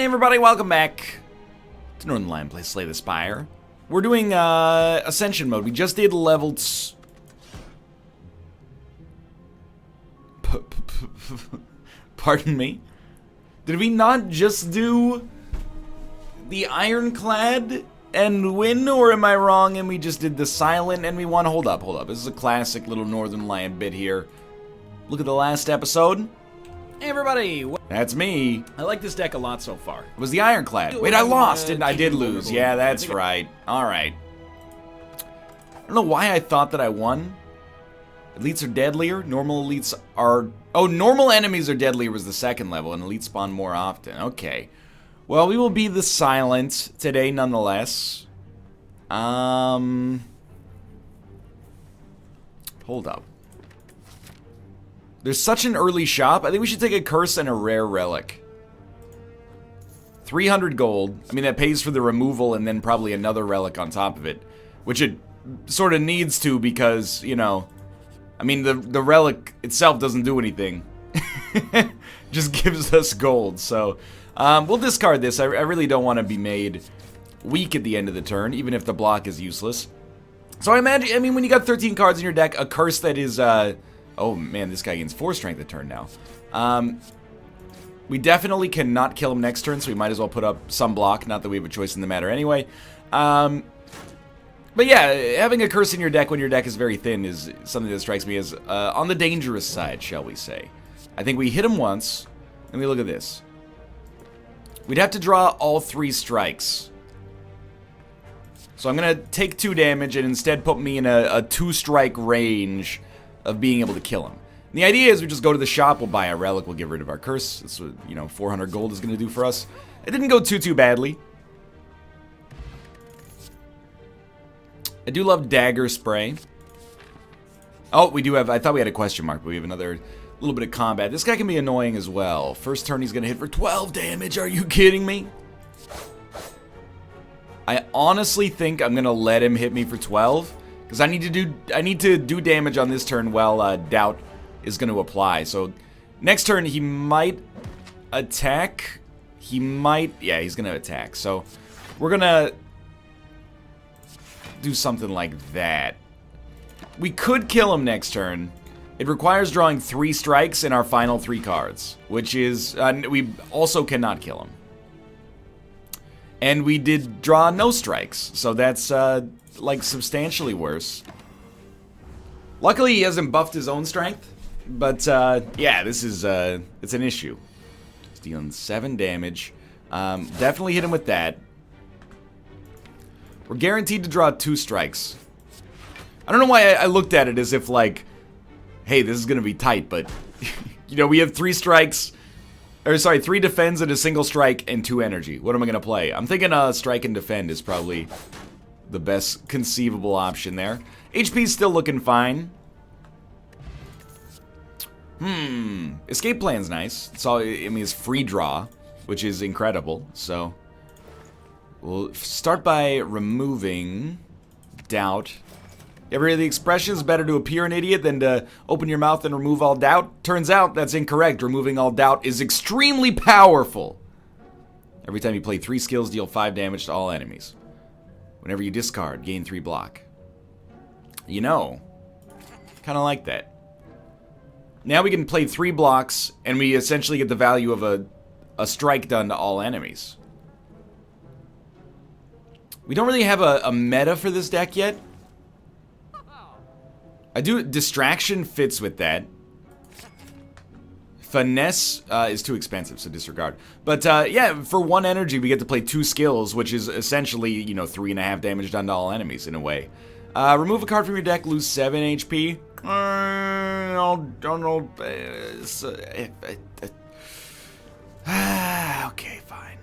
Hey everybody, welcome back to Northernlion plays Slay the Spire. We're doing Ascension mode. We just did level... Pardon me? Did we not just do the Ironclad and win, or am I wrong and we just did the Silent and we won? Hold up. This is a classic little Northernlion bit here. Look at the last episode. Hey everybody! That's me. I like this deck a lot so far. It was the Ironclad. Wait, I lost, didn't I? I did lose. Yeah, that's right. Alright. I don't know why I thought that I won. Elites are deadlier. Normal elites are... Oh, normal enemies are deadlier was the second level, and elites spawn more often. Okay. Well, we will be the Silent today nonetheless. Hold up. There's such an early shop. I think we should take a curse and a rare relic. 300 gold. I mean, that pays for the removal and then probably another relic on top of it. Which it sort of needs to because, you know... I mean, the relic itself doesn't do anything. Just gives us gold, so... we'll discard this. I really don't want to be made weak at the end of the turn, even if the block is useless. So I mean, when you got 13 cards in your deck, a curse that is... Oh man, this guy gains 4 strength a turn now. We definitely cannot kill him next turn, so we might as well put up some block. Not that we have a choice in the matter anyway. But yeah, having a curse in your deck when your deck is very thin is something that strikes me as on the dangerous side, shall we say. I think we hit him once, and we look at this. We'd have to draw all 3 strikes. So I'm going to take 2 damage and instead put me in a 2-strike range of being able to kill him. And the idea is we just go to the shop, we'll buy a relic, we'll get rid of our curse. That's what, you know, 400 gold is going to do for us. It didn't go too badly. I do love dagger spray. Oh, we do have, I thought we had a question mark, but we have another little bit of combat. This guy can be annoying as well. First turn he's going to hit for 12 damage. Are you kidding me? I honestly think I'm going to let him hit me for 12. Because I need to do damage on this turn while doubt is going to apply. So next turn he might attack. Yeah, he's going to attack. So we're going to do something like that. We could kill him next turn. It requires drawing 3 strikes in our final 3 cards, which is we also cannot kill him. And we did draw no strikes, so that's like substantially worse. Luckily he hasn't buffed his own strength, but yeah, this is it's an issue. He's dealing 7 damage. Definitely hit him with that. We're guaranteed to draw 2 strikes. I don't know why I looked at it as if like, hey, this is gonna be tight, but you know, we have 3 strikes. Or sorry, 3 defends and a single strike and 2 energy. What am I gonna play? I'm thinking strike and defend is probably the best conceivable option there. HP's still looking fine. Escape plan's nice. It's all, I mean, it's free draw, which is incredible. So we'll start by removing doubt. Ever hear the expression, it's better to appear an idiot than to open your mouth and remove all doubt? Turns out that's incorrect. Removing all doubt is extremely powerful. Every time you play 3 skills, deal 5 damage to all enemies. Whenever you discard, gain 3 block. You know, kind of like that. Now we can play 3 blocks, and we essentially get the value of a strike done to all enemies. We don't really have a meta for this deck yet. Distraction fits with that. Finesse is too expensive, so disregard. But yeah, for 1 energy, we get to play 2 skills, which is essentially, you know, 3.5 damage done to all enemies in a way. Remove a card from your deck, lose 7 HP. Okay, fine.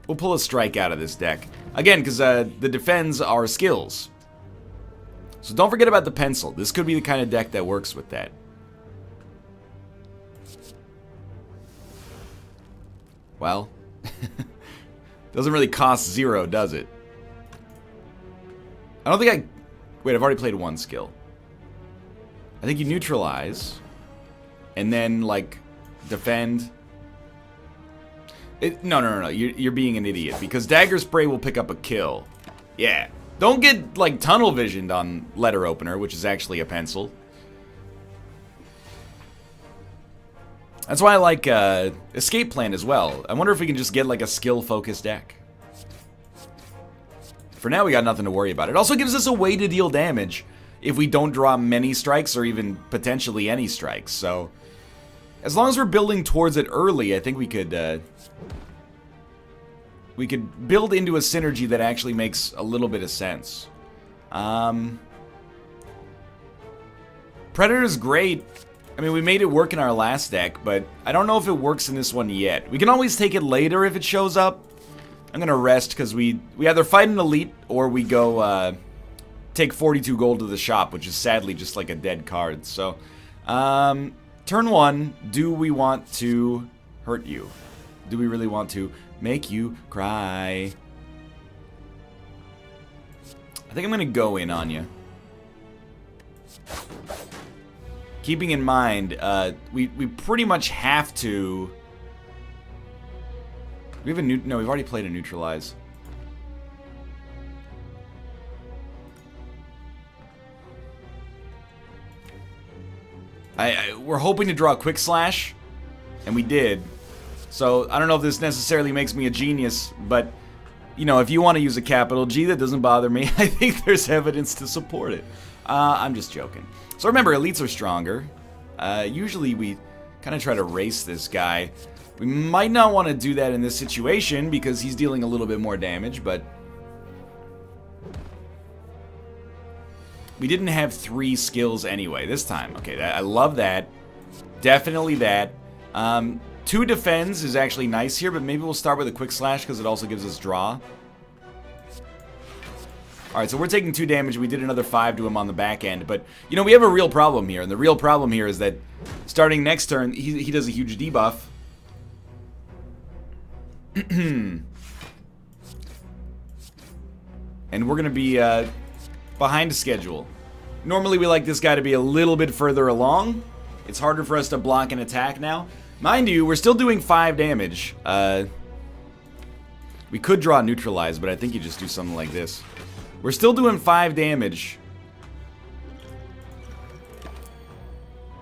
We'll pull a strike out of this deck. Again, because the defends are skills. So don't forget about the pencil. This could be the kind of deck that works with that. Well, doesn't really cost 0, does it? I don't think wait, I've already played 1 skill. I think you neutralize, and then, like, defend. No. You're being an idiot because Dagger Spray will pick up a kill. Yeah. Don't get, like, tunnel visioned on Letter Opener, which is actually a pencil. That's why I like Escape Plan as well. I wonder if we can just get, like, a skill-focused deck. For now, we got nothing to worry about. It also gives us a way to deal damage if we don't draw many strikes or even potentially any strikes. So, as long as we're building towards it early, I think we could build into a synergy that actually makes a little bit of sense. Predator's great. I mean, we made it work in our last deck, but I don't know if it works in this one yet. We can always take it later if it shows up. I'm gonna rest because we either fight an elite or we go take 42 gold to the shop, which is sadly just like a dead card. So, turn 1, do we want to hurt you? Do we really want to make you cry? I think I'm gonna go in on you. Keeping in mind, we pretty much have to. We have a no, we've already played a neutralize. We're hoping to draw a quick slash, and we did. So I don't know if this necessarily makes me a genius, but you know, if you want to use a capital G, that doesn't bother me. I think there's evidence to support it. I'm just joking. So remember, elites are stronger. Usually we kind of try to race this guy. We might not want to do that in this situation because he's dealing a little bit more damage, but we didn't have 3 skills anyway this time. Okay, I love that. Definitely that. 2 defends is actually nice here, but maybe we'll start with a quick slash because it also gives us draw. Alright, so we're taking 2 damage. We did another 5 to him on the back end, but you know, we have a real problem here, and the real problem here is that starting next turn, he does a huge debuff. And we're going to be behind schedule. Normally we like this guy to be a little bit further along. It's harder for us to block and attack now. Mind you, we're still doing 5 damage. We could draw neutralize, but I think you just do something like this. We're still doing 5 damage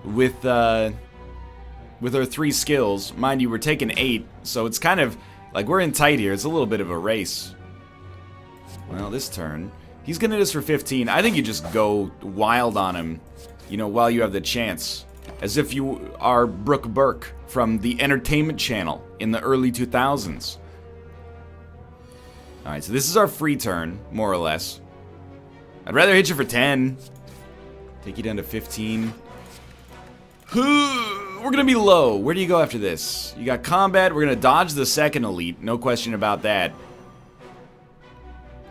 with our 3 skills. Mind you, we're taking 8, so it's kind of like we're in tight here. It's a little bit of a race. Well, this turn, he's gonna hit us for 15. I think you just go wild on him, you know, while you have the chance. As if you are Brooke Burke from the Entertainment Channel in the early 2000s. Alright, so this is our free turn, more or less. I'd rather hit you for 10. Take you down to 15. We're gonna be low. Where do you go after this? You got combat. We're gonna dodge the second elite. No question about that.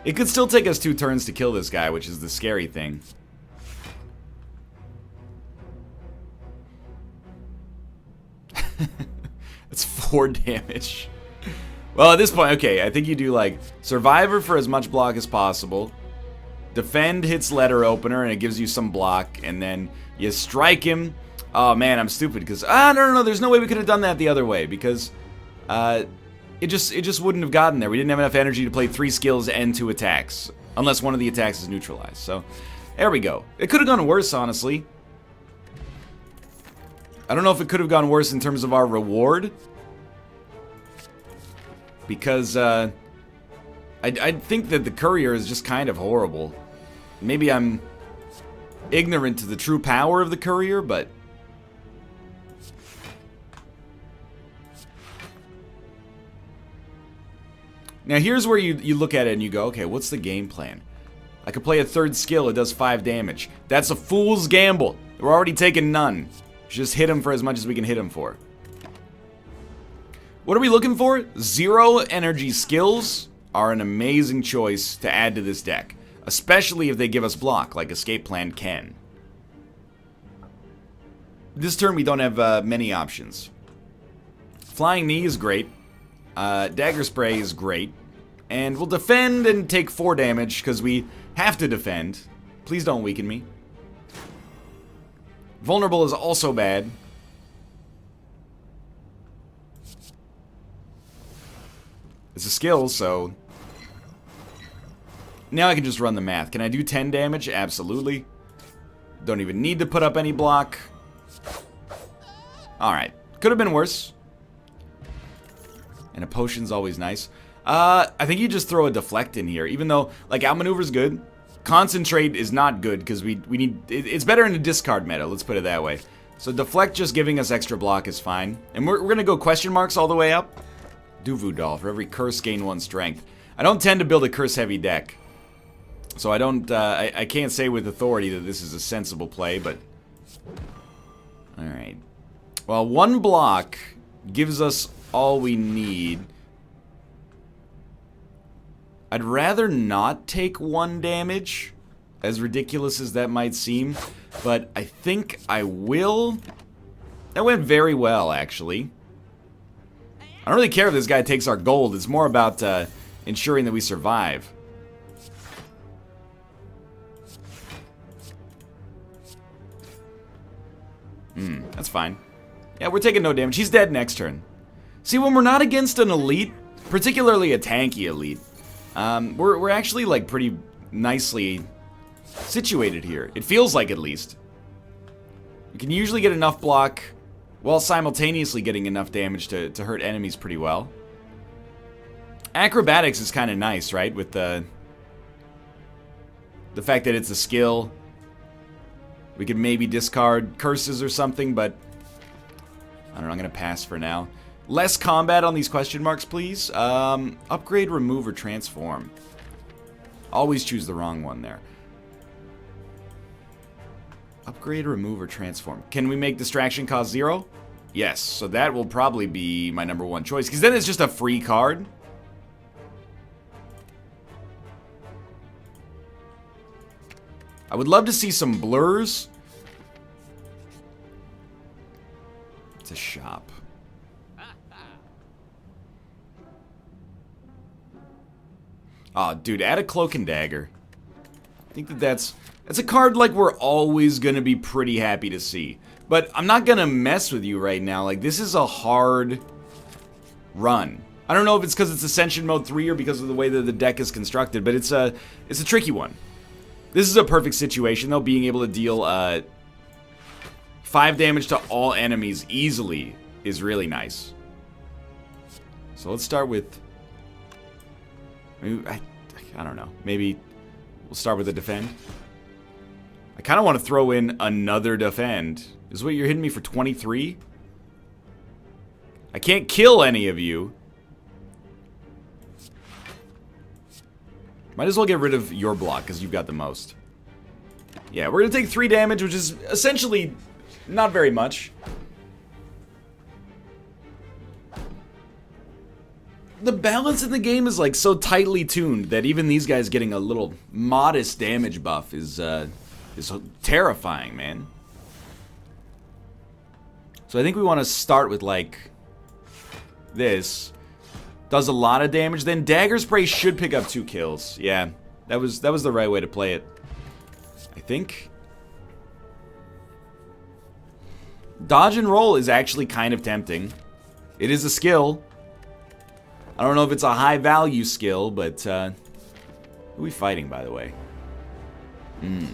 It could still take us 2 turns to kill this guy, which is the scary thing. That's 4 damage. Well, at this point, okay, I think you do like Survivor for as much block as possible. Defend hits Letter Opener and it gives you some block, and then you strike him. Oh man, I'm stupid because no, there's no way we could have done that the other way because it just wouldn't have gotten there. We didn't have enough energy to play 3 skills and 2 attacks unless one of the attacks is neutralized. So there we go. It could have gone worse, honestly. I don't know if it could have gone worse in terms of our reward. Because, I think that the courier is just kind of horrible. Maybe I'm ignorant to the true power of the courier, but... Now here's where you look at it and you go, okay, what's the game plan? I could play a 3rd skill, it does 5 damage. That's a fool's gamble. We're already taking none. Just hit him for as much as we can hit him for. What are we looking for? 0 energy skills are an amazing choice to add to this deck. Especially if they give us block, like Escape Plan can. This turn we don't have many options. Flying Knee is great. Dagger Spray is great. And we'll defend and take 4 damage, because we have to defend. Please don't weaken me. Vulnerable is also bad. It's a skill, so... Now I can just run the math. Can I do 10 damage? Absolutely. Don't even need to put up any block. Alright. Could have been worse. And a potion's always nice. I think you just throw a deflect in here. Even though, like, outmaneuver's good. Concentrate is not good, because we need... It's better in a discard meta, let's put it that way. So deflect just giving us extra block is fine. And we're gonna go question marks all the way up. Duvu Doll. For every curse, gain 1 strength. I don't tend to build a curse-heavy deck. So I don't... I can't say with authority that this is a sensible play, but... Alright. Well, 1 block gives us all we need. I'd rather not take 1 damage, as ridiculous as that might seem, but I think I will. That went very well, actually. I don't really care if this guy takes our gold. It's more about ensuring that we survive. That's fine. Yeah, we're taking no damage. He's dead next turn. See, when we're not against an elite, particularly a tanky elite, we're actually, like, pretty nicely situated here. It feels like, at least. We can usually get enough block while simultaneously getting enough damage to hurt enemies pretty well. Acrobatics is kind of nice, right? With the fact that it's a skill. We could maybe discard curses or something, but I don't know, I'm going to pass for now. Less combat on these question marks, please. Upgrade, remove, or transform. Always choose the wrong one there. Upgrade, remove, or transform. Can we make distraction cost 0? Yes, so that will probably be my number 1 choice, because then it's just a free card. I would love to see some blurs. It's a shop. Aw, dude, add a cloak and dagger. I think that's a card like we're always gonna be pretty happy to see. But I'm not gonna mess with you right now. Like, this is a hard run. I don't know if it's because it's Ascension Mode 3 or because of the way that the deck is constructed, but it's a tricky one. This is a perfect situation, though. Being able to deal 5 damage to all enemies easily is really nice. So let's start with... I don't know. Maybe we'll start with a defend. I kind of want to throw in another defend. Is what you're hitting me for 23? I can't kill any of you. Might as well get rid of your block, because you've got the most. Yeah, we're going to take 3 damage, which is essentially not very much. The balance in the game is, like, so tightly tuned that even these guys getting a little modest damage buff is terrifying, man. So I think we want to start with, like, this. Does a lot of damage. Then Dagger Spray should pick up 2 kills. Yeah, that was the right way to play it, I think. Dodge and roll is actually kind of tempting. It is a skill. I don't know if it's a high value skill, but who are we fighting, by the way?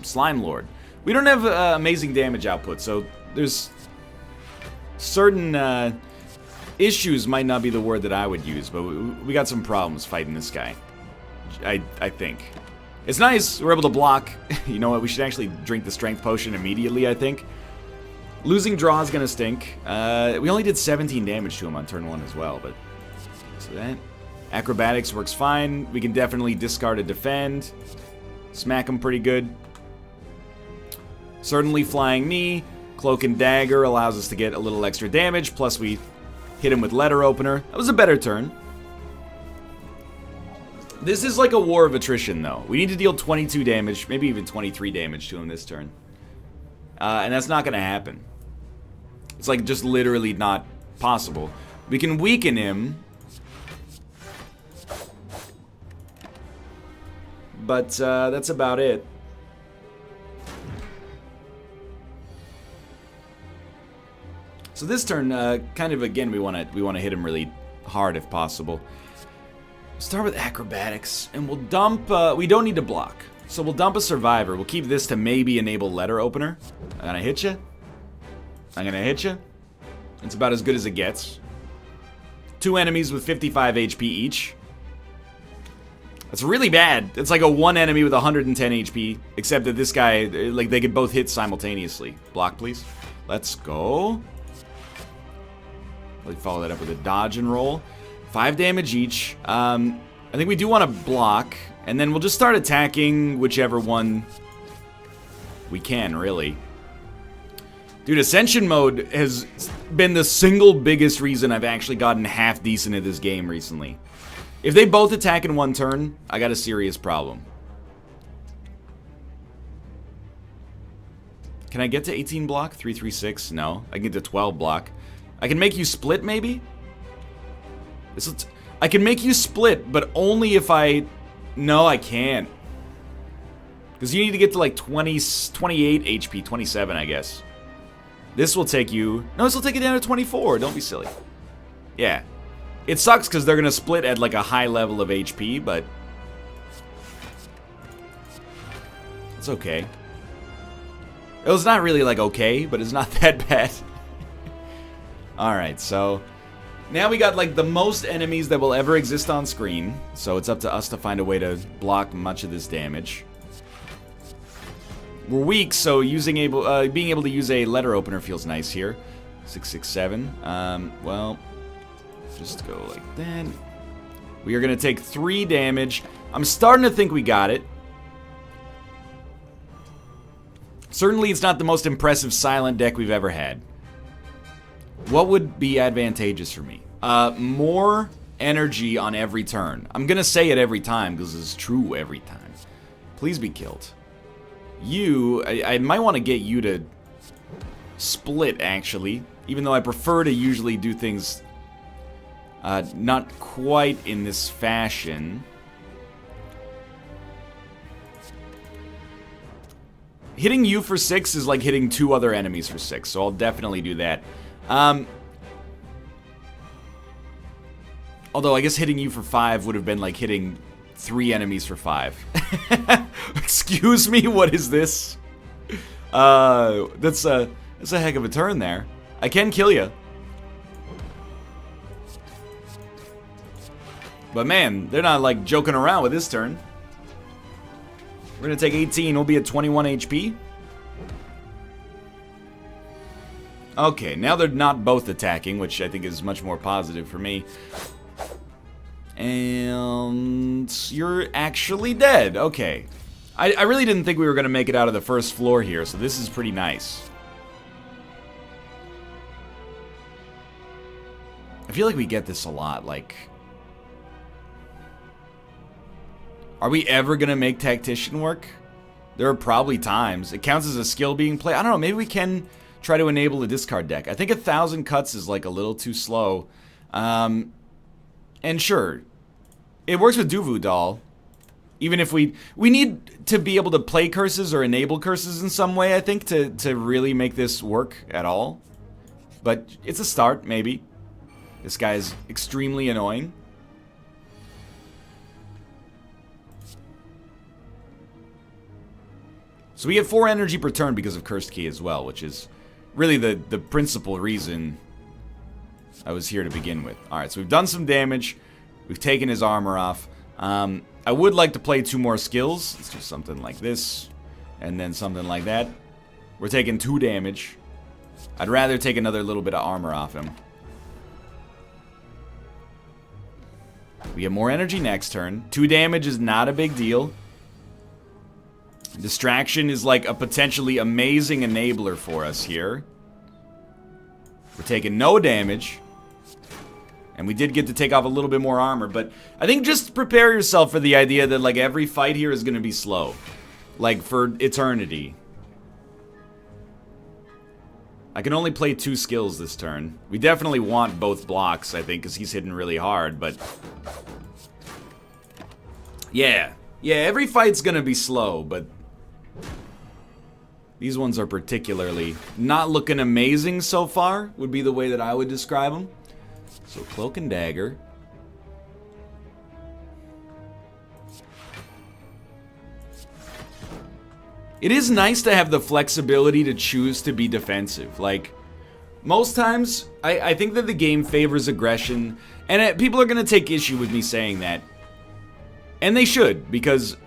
Slime Lord. We don't have amazing damage output, so there's certain issues might not be the word that I would use, but we got some problems fighting this guy. I think. It's nice, we're able to block. You know what, we should actually drink the strength potion immediately, I think. Losing draw is gonna stink. We only did 17 damage to him on turn 1 as well, but... So that... Acrobatics works fine. We can definitely discard a defend. Smack him pretty good. Certainly Flying Knee. Cloak and Dagger allows us to get a little extra damage, plus we hit him with Letter Opener. That was a better turn. This is like a war of attrition, though. We need to deal 22 damage, maybe even 23 damage to him this turn. And that's not going to happen. It's like just literally not possible. We can weaken him. But that's about it. So this turn, kind of again, we want to hit him really hard if possible. Start with acrobatics, and we'll dump, we don't need to block. So we'll dump a survivor. We'll keep this to maybe enable letter opener. I'm gonna hit you. I'm gonna hit you. It's about as good as it gets. 2 enemies with 55 HP each. That's really bad. It's like a 1 enemy with 110 HP, except that this guy, like, they could both hit simultaneously. Block, please. Let's go. Let's follow that up with a dodge and roll. 5 damage each. I think we do want to block, and then we'll just start attacking whichever one we can, really. Dude, Ascension mode has been the single biggest reason I've actually gotten half decent at this game recently. If they both attack in 1 turn, I got a serious problem. Can I get to 18 block? 336? No. I can get to 12 block. I can make you split, maybe? I can make you split, but only if I... No, I can't. Because you need to get to like 28 HP, 27, I guess. This will take you... No, this will take you down to 24. Don't be silly. Yeah. It sucks because they're going to split at like a high level of HP, but... It's okay. It was not really like okay, but it's not that bad. Alright, so... Now we got like the most enemies that will ever exist on screen. So it's up to us to find a way to block much of this damage. We're weak, so being able to use a letter opener feels nice here. 667. Well, just go like that. We are going to take 3 damage. I'm starting to think we got it. Certainly it's not the most impressive silent deck we've ever had. What would be advantageous for me? More energy on every turn. I'm gonna say it every time because it's true every time. Please be killed. You, I might want to get you to split, actually. Even though I prefer to usually do things not quite in this fashion. Hitting you for 6 is like hitting 2 other enemies for 6, so I'll definitely do that. Although I guess hitting you for 5 would have been like hitting 3 enemies for 5. Excuse me, what is this? That's a heck of a turn there. I can kill you. But man, they're not like joking around with this turn. We're gonna take 18, we'll be at 21 HP. Okay, now they're not both attacking, which I think is much more positive for me. And you're actually dead. Okay. I really didn't think we were going to make it out of the first floor here, so this is pretty nice. I feel like we get this a lot, like... Are we ever going to make Tactician work? There are probably times. It counts as a skill being played. I don't know, maybe we can try to enable a discard deck. I think 1,000 cuts is like a little too slow. And sure, it works with Duvu Doll. Even if we need to be able to play curses or enable curses in some way, I think, to really make this work at all. But it's a start, maybe. This guy is extremely annoying. So we get 4 energy per turn because of Cursed Key as well, which is really the principal reason I was here to begin with. Alright, so we've done some damage. We've taken his armor off. I would like to play 2 more skills. Let's do something like this, and then something like that. We're taking 2 damage. I'd rather take another little bit of armor off him. We get more energy next turn. 2 damage is not a big deal. Distraction is like a potentially amazing enabler for us here. We're taking no damage. And we did get to take off a little bit more armor, but I think just prepare yourself for the idea that like every fight here is going to be slow. Like for eternity. I can only play 2 skills this turn. We definitely want both blocks, I think, because he's hitting really hard, but... Yeah, every fight's going to be slow, but... These ones are particularly not looking amazing so far, would be the way that I would describe them. So Cloak and Dagger. It is nice to have the flexibility to choose to be defensive. Like, most times, I think that the game favors aggression, and people are going to take issue with me saying that. And they should, because,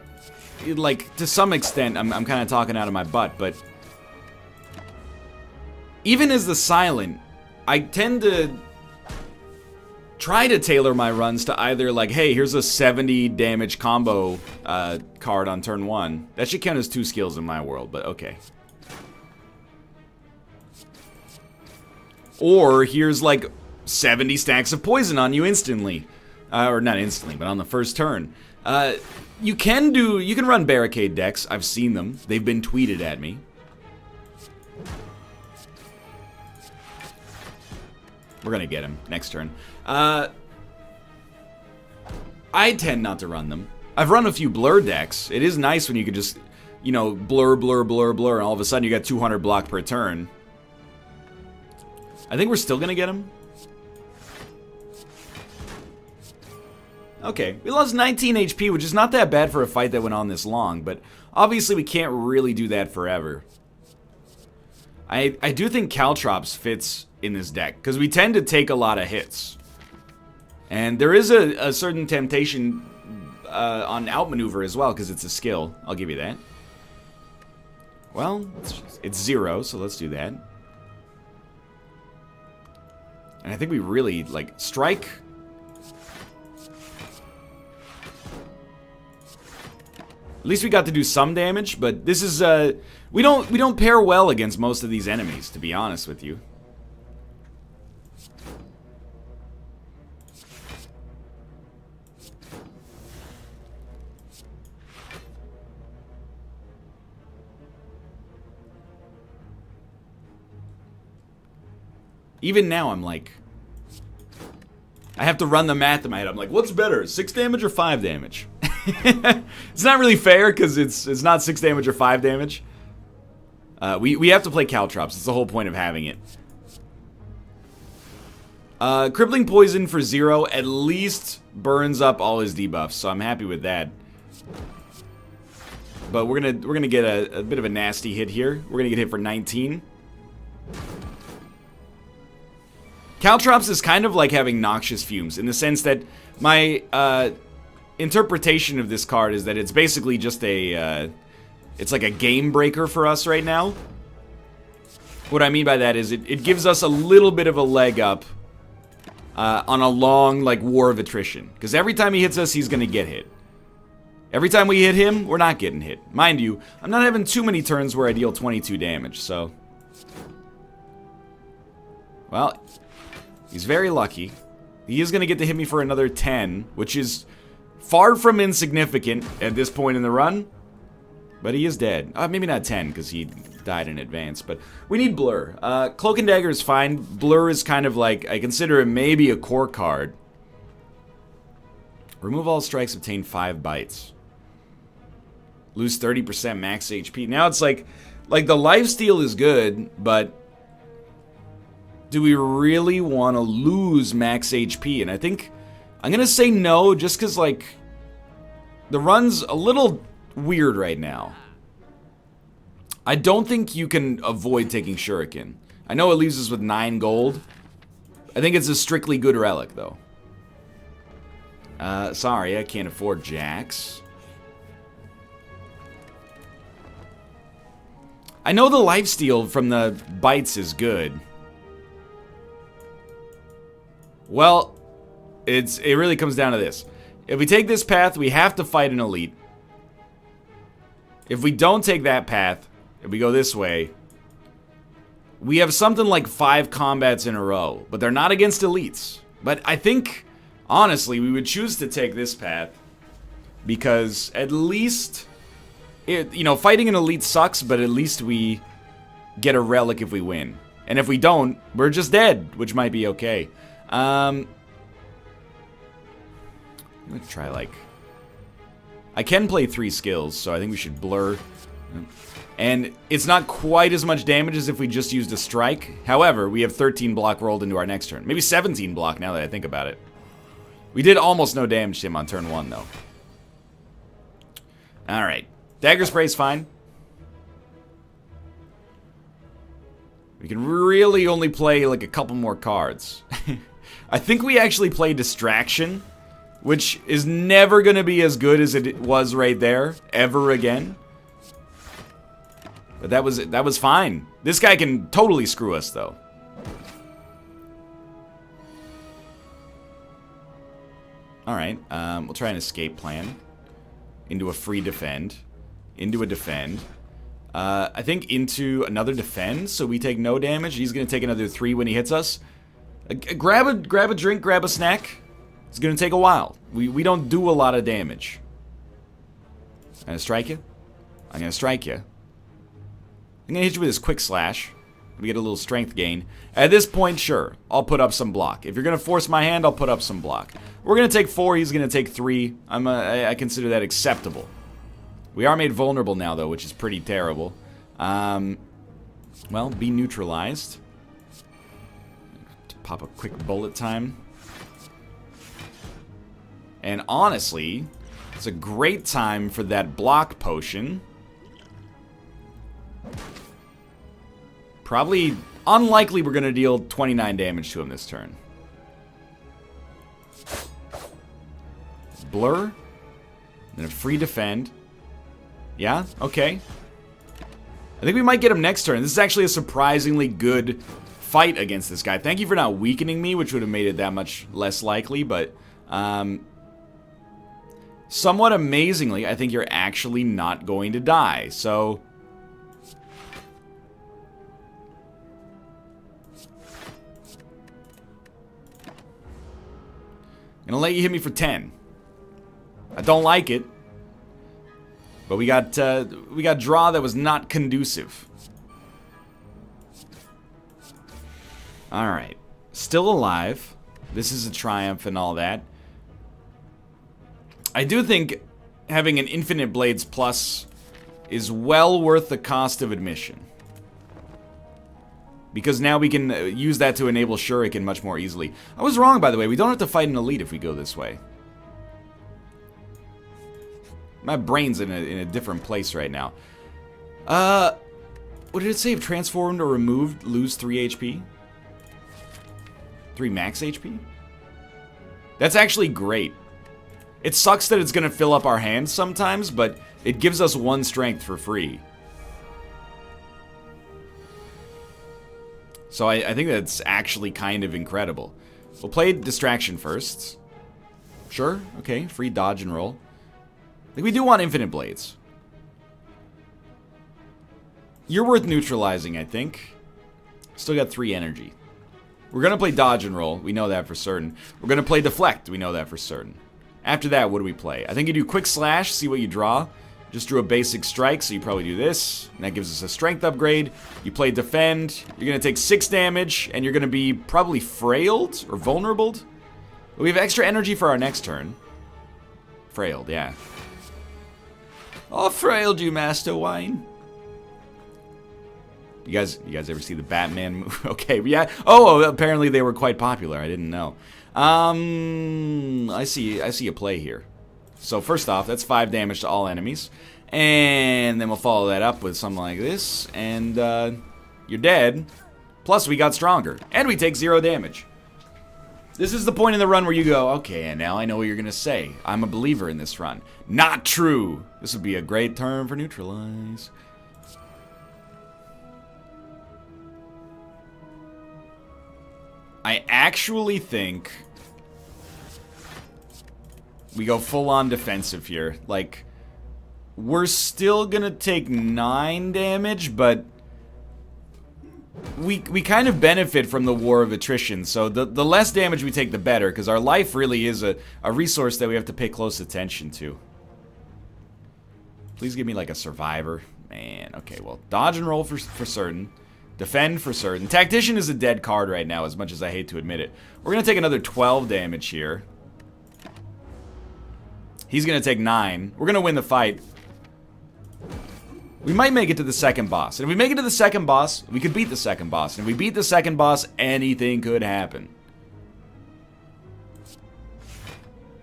like, to some extent, I'm kind of talking out of my butt, but even as the silent, I tend to try to tailor my runs to either, like, hey, here's a 70 damage combo card on turn 1. That should count as 2 skills in my world, but okay. Or here's, like, 70 stacks of poison on you instantly. Or not instantly, but on the first turn. You can run barricade decks. I've seen them. They've been tweeted at me. We're gonna get him next turn. I tend not to run them. I've run a few blur decks. It is nice when you can just, you know, blur, blur, blur, blur, and all of a sudden you got 200 block per turn. I think we're still gonna get him. Okay, we lost 19 HP, which is not that bad for a fight that went on this long, but obviously we can't really do that forever. I do think Caltrops fits in this deck, because we tend to take a lot of hits. And there is a certain temptation on outmaneuver as well, because it's a skill. I'll give you that. Well, it's 0, so let's do that. And I think we really, like, strike. At least we got to do some damage, but this is, we don't pair well against most of these enemies, to be honest with you. Even now, I'm like, I have to run the math in my head. I'm like, what's better, 6 damage or 5 damage? It's not really fair, because it's not 6 damage or 5 damage. We have to play Caltrops. It's the whole point of having it. Crippling Poison for 0 at least burns up all his debuffs, so I'm happy with that. But we're gonna get a bit of a nasty hit here. We're gonna get hit for 19. Caltrops is kind of like having Noxious Fumes, in the sense that my interpretation of this card is that it's basically just a, it's like a game breaker for us right now. What I mean by that is it gives us a little bit of a leg up on a long, like, war of attrition. Because every time he hits us, he's going to get hit. Every time we hit him, we're not getting hit. Mind you, I'm not having too many turns where I deal 22 damage, so. Well, he's very lucky. He is going to get to hit me for another 10, which is far from insignificant at this point in the run. But he is dead. Maybe not 10, because he died in advance. But we need Blur. Cloak and Dagger is fine. Blur is kind of like, I consider it maybe a core card. Remove all strikes, obtain 5 bites. Lose 30% max HP. Now it's like the lifesteal is good, but do we really want to lose max HP? And I think I'm going to say no, just because, like, the run's a little weird right now. I don't think you can avoid taking Shuriken. I know it leaves us with 9 gold. I think it's a strictly good relic, though. Sorry, I can't afford Jax. I know the lifesteal from the bites is good. Well, it really comes down to this. If we take this path, we have to fight an elite. If we don't take that path, if we go this way, we have something like 5 combats in a row, but they're not against elites. But I think, honestly, we would choose to take this path because at least, you know, fighting an elite sucks, but at least we get a relic if we win. And if we don't, we're just dead, which might be okay. I'm gonna try, like, I can play 3 skills, so I think we should blur. And it's not quite as much damage as if we just used a strike. However, we have 13 block rolled into our next turn. Maybe 17 block now that I think about it. We did almost no damage to him on turn 1, though. Alright. Dagger Spray's fine. We can really only play like a couple more cards. I think we actually play Distraction, which is never going to be as good as it was right there, ever again. But that was fine. This guy can totally screw us, though. Alright, we'll try an escape plan. Into a free defend. Into a defend. I think into another defend, so we take no damage. He's going to take another 3 when he hits us. Grab a drink, grab a snack. It's going to take a while. We don't do a lot of damage. I'm going to strike you. I'm going to strike you. I'm going to hit you with this quick slash. We get a little strength gain. At this point, sure, I'll put up some block. If you're going to force my hand, I'll put up some block. We're going to take 4, he's going to take 3. I consider that acceptable. We are made vulnerable now, though, which is pretty terrible. Well, be neutralized. Pop a quick bullet time. And honestly, it's a great time for that block potion. Probably unlikely we're going to deal 29 damage to him this turn. Blur. Then a free defend. Yeah, okay. I think we might get him next turn. This is actually a surprisingly good fight against this guy. Thank you for not weakening me, which would have made it that much less likely, but somewhat amazingly, I think you're actually not going to die. So I'm gonna let you hit me for 10. I don't like it. But we got draw that was not conducive. Alright. Still alive. This is a triumph and all that. I do think having an Infinite Blades Plus is well worth the cost of admission. Because now we can use that to enable Shuriken much more easily. I was wrong, by the way. We don't have to fight an elite if we go this way. My brain's in a different place right now. What did it say? If transformed or removed, lose 3 HP? 3 max HP? That's actually great. It sucks that it's going to fill up our hands sometimes, but it gives us 1 strength for free. So I think that's actually kind of incredible. We'll play Distraction first. Sure, okay, free dodge and roll. I think we do want Infinite Blades. You're worth neutralizing, I think. Still got 3 energy. We're going to play dodge and roll. We know that for certain. We're going to play deflect. We know that for certain. After that, what do we play? I think you do quick slash, see what you draw. Just drew a basic strike, so you probably do this. And that gives us a strength upgrade. You play defend. You're going to take 6 damage, and you're going to be probably frailed or vulnerable. But we have extra energy for our next turn. Frailed, yeah. Oh, frailed you, Master Wine. You guys ever see the Batman movie? Okay, yeah. Oh, apparently they were quite popular. I didn't know. I see a play here. So first off, that's 5 damage to all enemies. And then we'll follow that up with something like this. And you're dead. Plus we got stronger. And we take 0 damage. This is the point in the run where you go, okay, and now I know what you're going to say. I'm a believer in this run. Not true. This would be a great turn for neutralize. I actually think we go full-on defensive here. Like, we're still going to take 9 damage, but we kind of benefit from the war of attrition, so the less damage we take, the better, because our life really is a resource that we have to pay close attention to. Please give me, like, a survivor. Man, okay, well, dodge and roll for certain. Defend for certain. Tactician is a dead card right now, as much as I hate to admit it. We're going to take another 12 damage here. He's going to take 9. We're going to win the fight. We might make it to the second boss. And if we make it to the second boss, we could beat the second boss. And if we beat the second boss, anything could happen.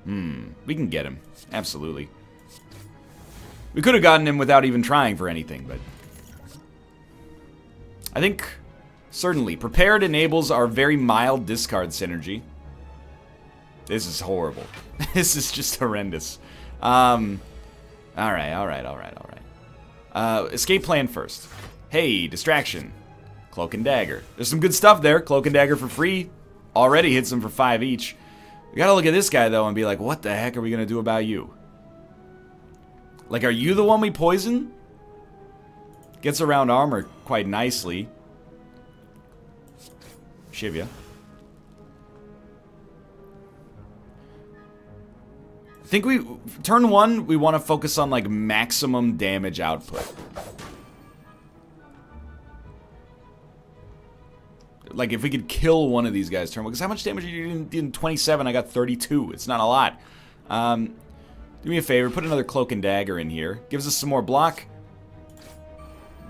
We can get him. Absolutely. We could have gotten him without even trying for anything, but... I think, certainly, Prepared enables our very mild discard synergy. This is horrible. This is just horrendous. Alright. Escape plan first. Hey, distraction. Cloak and Dagger. There's some good stuff there. Cloak and Dagger for free. Already hits them for 5 each. We gotta look at this guy, though, and be like, what the heck are we gonna do about you? Like, are you the one we poison? Gets around armor quite nicely. Shivya. I think turn 1, we want to focus on, like, maximum damage output. Like, if we could kill one of these guys turn 1, because how much damage are you doing in 27? I got 32. It's not a lot. Do me a favor, put another Cloak and Dagger in here. Gives us some more block.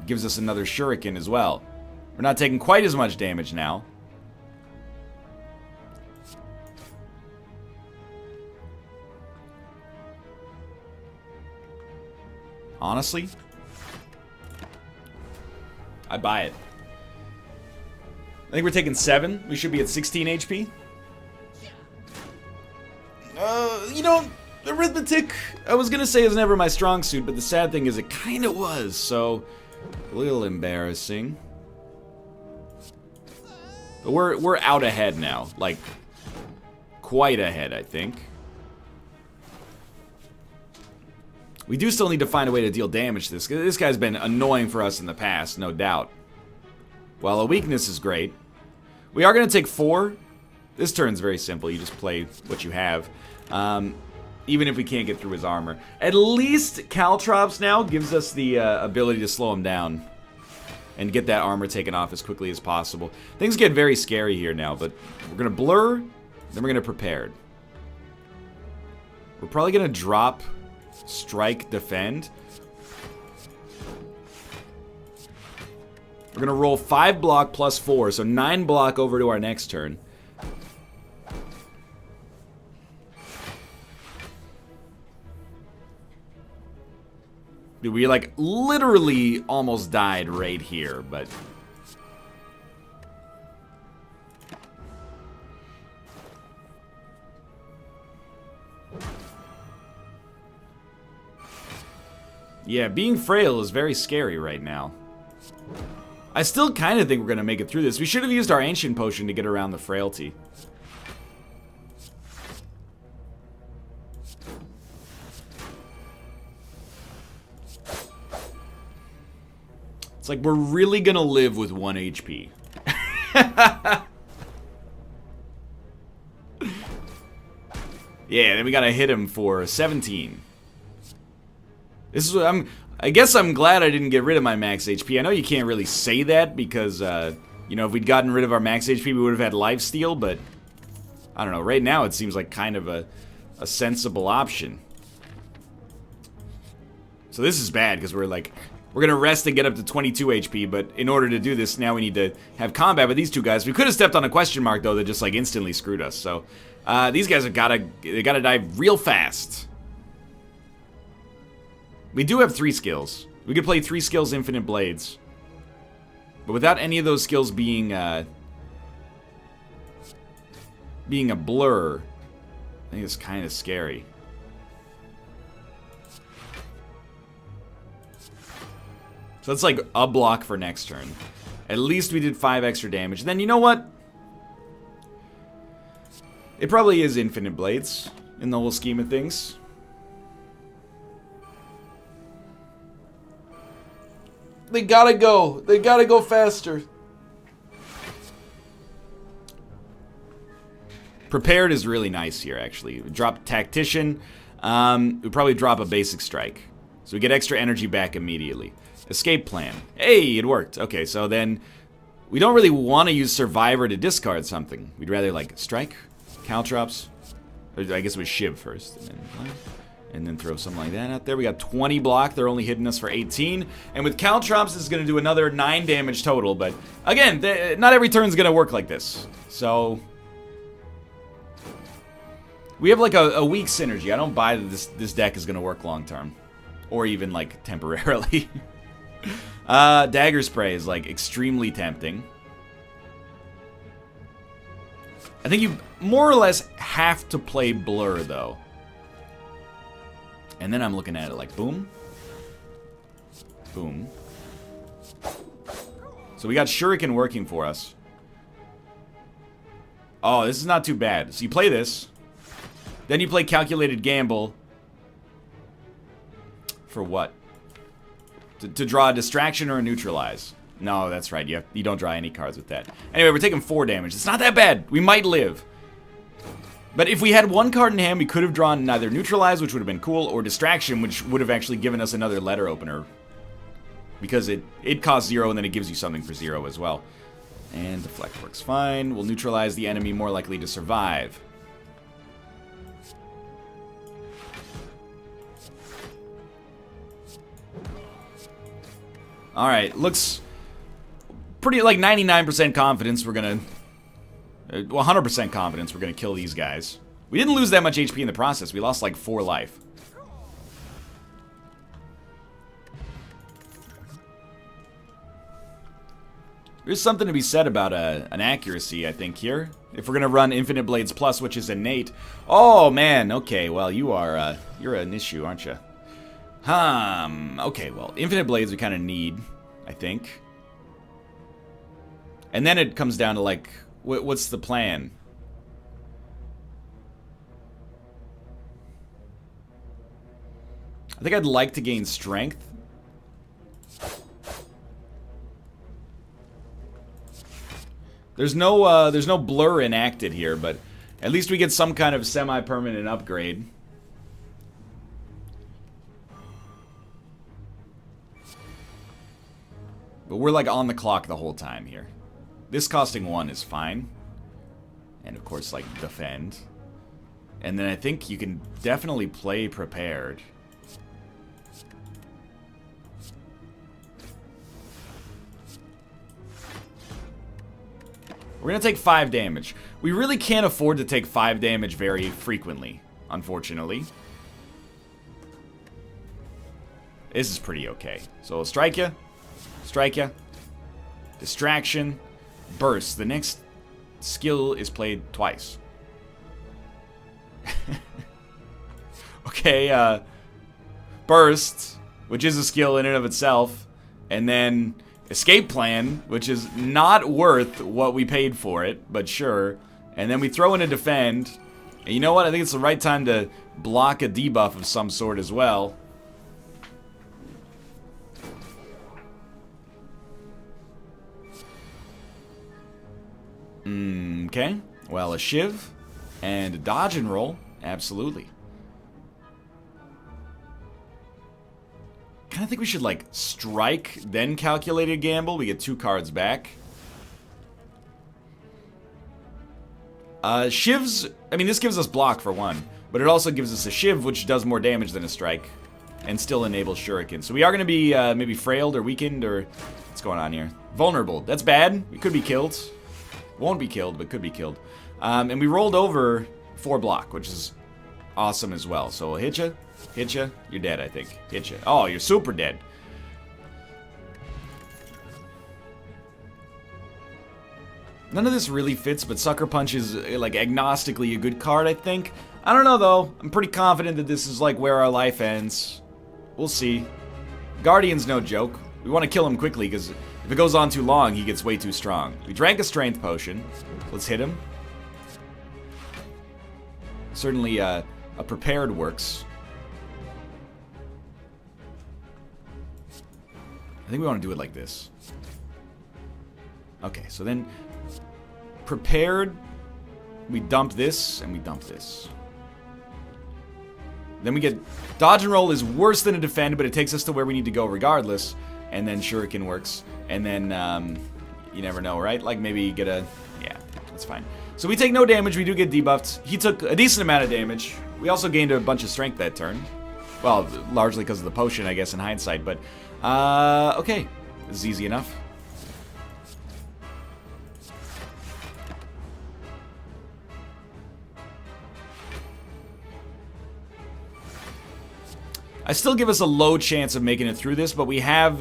Gives us another Shuriken as well. We're not taking quite as much damage now. Honestly, I buy it. I think we're taking 7. We should be at 16 HP. You know, arithmetic, I was gonna say is never my strong suit, but the sad thing is it kind of was, so a little embarrassing. But we're out ahead now, like quite ahead, I think. We do still need to find a way to deal damage to this. This guy's been annoying for us in the past, no doubt. While a weakness is great. We are going to take 4. This turn's very simple. You just play what you have. Even if we can't get through his armor. At least Caltrops now gives us the ability to slow him down. And get that armor taken off as quickly as possible. Things get very scary here now, but we're going to blur, then we're going to prepared. We're probably going to drop strike, defend. We're going to roll 5 block plus 4, so 9 block over to our next turn. Dude, we like literally almost died right here, but... yeah, being frail is very scary right now. I still kind of think we're going to make it through this. We should have used our Ancient Potion to get around the frailty. It's like we're really going to live with 1 HP. Yeah, then we got to hit him for 17. This is what I guess I'm glad I didn't get rid of my max HP. I know you can't really say that because, you know, if we'd gotten rid of our max HP, we would have had lifesteal, but I don't know. Right now, it seems like kind of a sensible option. So this is bad because we're going to rest and get up to 22 HP, but in order to do this, now we need to have combat with these two guys. We could have stepped on a question mark, though, that just, like, instantly screwed us. So these guys have they gotta die real fast. We do have 3 skills. We could play 3 skills Infinite Blades. But without any of those skills being a blur, I think it's kind of scary. So that's like a block for next turn. At least we did 5 extra damage. Then you know what? It probably is Infinite Blades in the whole scheme of things. They gotta go. They gotta go faster. Prepared is really nice here, actually. We drop Tactician. We probably drop a basic strike. So we get extra energy back immediately. Escape plan. Hey, it worked. Okay, so then we don't really want to use Survivor to discard something. We'd rather, like, strike, Caltrops. I guess it was Shiv first. And then throw something like that out there. We got 20 block. They're only hitting us for 18. And with Caltrops, this is going to do another 9 damage total. But, again, not every turn is going to work like this. So, we have, like, a weak synergy. I don't buy that this deck is going to work long term. Or even, like, temporarily. Dagger Spray is, like, extremely tempting. I think you more or less have to play Blur, though. And then I'm looking at it like, boom. Boom. So we got Shuriken working for us. Oh, this is not too bad. So you play this. Then you play Calculated Gamble. For what? To draw a Distraction or a Neutralize. No, that's right. You don't draw any cards with that. Anyway, we're taking 4 damage. It's not that bad. We might live. But if we had 1 card in hand, we could have drawn neither Neutralize, which would have been cool, or Distraction, which would have actually given us another letter opener. Because it costs 0, and then it gives you something for 0 as well. And Deflect works fine. We'll neutralize the enemy more likely to survive. Alright, looks pretty like 99% confidence we're gonna... 100% confidence we're gonna kill these guys. We didn't lose that much HP in the process. We lost like 4 life. There's something to be said about an accuracy, I think, here. If we're gonna run Infinite Blades Plus, which is innate. Oh, man, okay, well, you're an issue, aren't you? Okay, well, Infinite Blades we kind of need, I think. And then it comes down to, like, what's the plan? I think I'd like to gain strength. There's no blur enacted here, but at least we get some kind of semi-permanent upgrade. But we're like on the clock the whole time here. This costing 1 is fine. And of course, like, defend. And then I think you can definitely play prepared. We're gonna take 5 damage. We really can't afford to take 5 damage very frequently, unfortunately. This is pretty okay. So we'll strike you. Strike ya. Distraction. Burst. The next skill is played twice. Okay, Burst, which is a skill in and of itself. And then Escape Plan, which is not worth what we paid for it, but sure. And then we throw in a Defend. And you know what? I think it's the right time to block a debuff of some sort as well. Okay, well, a Shiv and a dodge and roll, absolutely. Kinda think we should, like, strike, then Calculated Gamble. We get 2 cards back. Shivs, I mean, this gives us block for 1, but it also gives us a Shiv, which does more damage than a strike, and still enables Shuriken. So we are gonna be, maybe frailed or weakened, or what's going on here? Vulnerable, that's bad, we could be killed. Won't be killed, but could be killed. And we rolled over 4 block, which is awesome as well. So we'll hit you, you're dead, I think. Hit you. Oh, you're super dead. None of this really fits, but Sucker Punch is, like, agnostically a good card, I think. I don't know, though. I'm pretty confident that this is, like, where our life ends. We'll see. Guardian's no joke. We want to kill him quickly, because if it goes on too long, he gets way too strong. We drank a strength potion. Let's hit him. Certainly, a prepared works. I think we want to do it like this. Okay, so then prepared, we dump this, and we dump this. Then we get dodge and roll is worse than a defend, but it takes us to where we need to go regardless. And then Shuriken works. And then, you never know, right? Like, maybe you get a... Yeah, that's fine. So we take no damage. We do get debuffed. He took a decent amount of damage. We also gained a bunch of strength that turn. Well, largely because of the potion, I guess, in hindsight. But, okay. This is easy enough. I still give us a low chance of making it through this, but we have,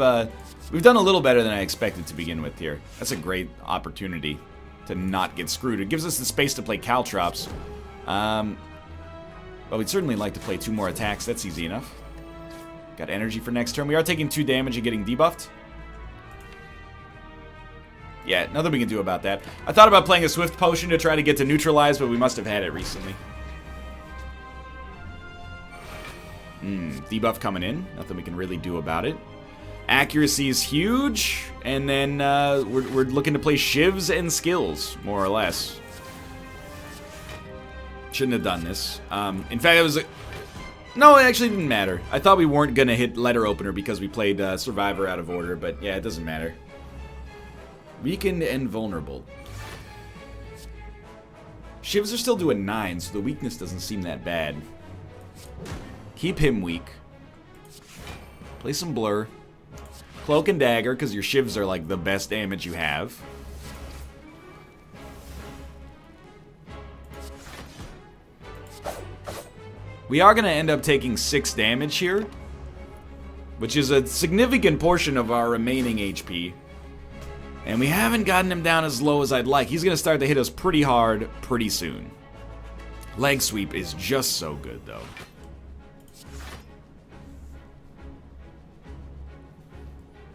we've done a little better than I expected to begin with here. That's a great opportunity to not get screwed. It gives us the space to play caltrops. But we'd certainly like to play 2 more attacks. That's easy enough. Got energy for next turn. We are taking 2 damage and getting debuffed. Yeah, nothing we can do about that. I thought about playing a Swift Potion to try to get to neutralize, but we must have had it recently. Debuff coming in. Nothing we can really do about it. Accuracy is huge. And then we're looking to play shivs and skills, more or less. Shouldn't have done this. In fact, it was... No, it actually didn't matter. I thought we weren't going to hit Letter Opener because we played Survivor out of order, but yeah, it doesn't matter. Weakened and vulnerable. Shivs are still doing 9, so the weakness doesn't seem that bad. Keep him weak. Play some Blur. Cloak and Dagger, because your shivs are like the best damage you have. We are going to end up taking 6 damage here, which is a significant portion of our remaining HP. And we haven't gotten him down as low as I'd like. He's going to start to hit us pretty hard pretty soon. Leg Sweep is just so good, though.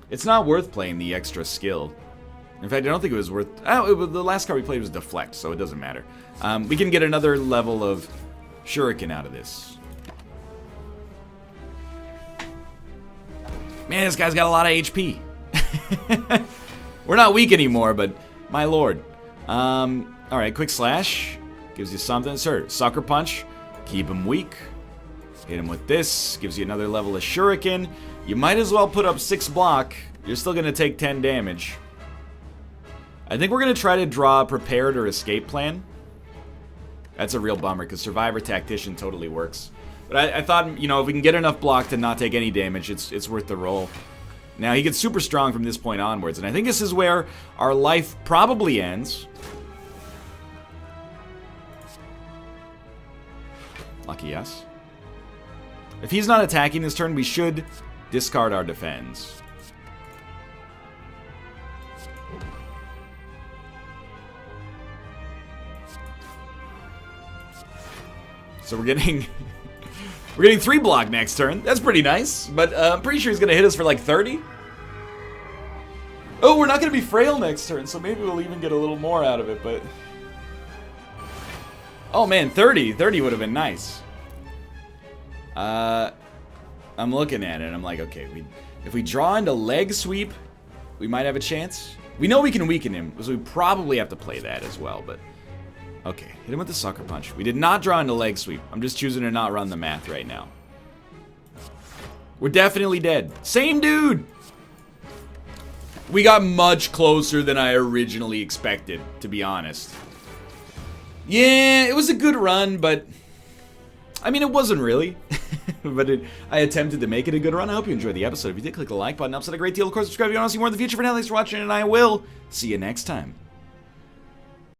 It's not worth playing the extra skill. In fact, I don't think it was worth... the last card we played was Deflect, so it doesn't matter. We can get another level of Shuriken out of this. Man, this guy's got a lot of HP. We're not weak anymore, but my lord. Alright, Quick Slash. Gives you something. Sir, Sucker Punch. Keep him weak. Hit him with this. Gives you another level of Shuriken. You might as well put up 6 block. You're still going to take 10 damage. I think we're going to try to draw a prepared or escape plan. That's a real bummer, because Survivor Tactician totally works. But I thought, you know, if we can get enough block to not take any damage, it's worth the roll. Now, he gets super strong from this point onwards, and I think this is where our life probably ends. Lucky us. If he's not attacking this turn, we should discard our defense. So we're getting... we're getting 3 block next turn. That's pretty nice, but I'm pretty sure he's going to hit us for like 30. Oh, we're not going to be frail next turn, so maybe we'll even get a little more out of it, but... Oh man, 30. 30 would have been nice. I'm looking at it, and I'm like, okay, if we draw into Leg Sweep, we might have a chance. We know we can weaken him, so we probably have to play that as well, but... Okay, hit him with the Sucker Punch. We did not draw into Leg Sweep. I'm just choosing to not run the math right now. We're definitely dead. Same dude! We got much closer than I originally expected, to be honest. Yeah, it was a good run, but... I mean, it wasn't really. But I attempted to make it a good run. I hope you enjoyed the episode. If you did, click the like button. Helps out a great deal. Of course, subscribe if you want to see more in the future. For now, thanks for watching, and I will see you next time.